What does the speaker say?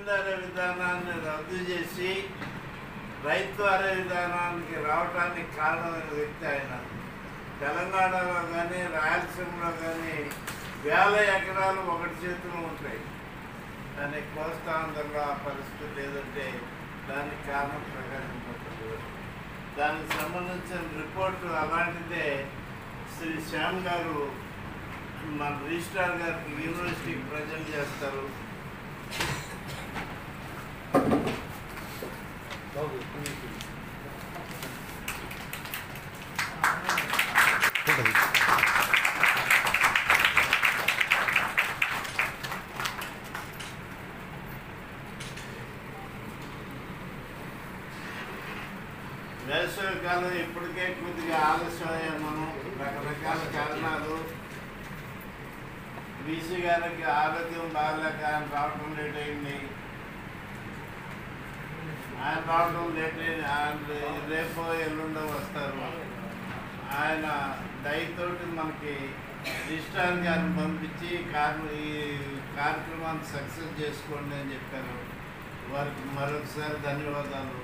జమీందారీ విధానాన్ని రద్దు చేసి రైతువారీ విధానానికి రావడానికి కారణమైన వ్యక్తి ఆయన. తెలంగాణలో కానీ రాయలసీమలో కానీ వేల ఎకరాలు ఒకటి చేతిలో ఉంటాయి, కానీ కోస్తాంధ్రలో ఆ పరిస్థితి లేదంటే దానికి కారణం ప్రకాశం పట్టదు. దానికి సంబంధించిన రిపోర్టు అలాంటిదే శ్రీ శ్యామ్ గారు మన రిజిస్ట్రార్ గారికి యూనివర్సిటీకి ప్రజెంట్ చేస్తారు. వేసవికాలం ఇప్పటికే కొద్దిగా ఆలస్యం మనం రకరకాల కారణాలు. బీసీ గారికి ఆరోగ్యం బాగలేక ఆయన రావడం లేట్ అయింది. ఆయన రావడం లేట్ అయింది. ఆయన రేపు ఎల్లుండో వస్తారు. ఆయన దయతోటి మనకి రిజిస్ట్రార్ గారిని పంపించి ఈ కార్యక్రమాన్ని సక్సెస్ చేసుకోండి అని చెప్పారు. వారికి మరొకసారి ధన్యవాదాలు.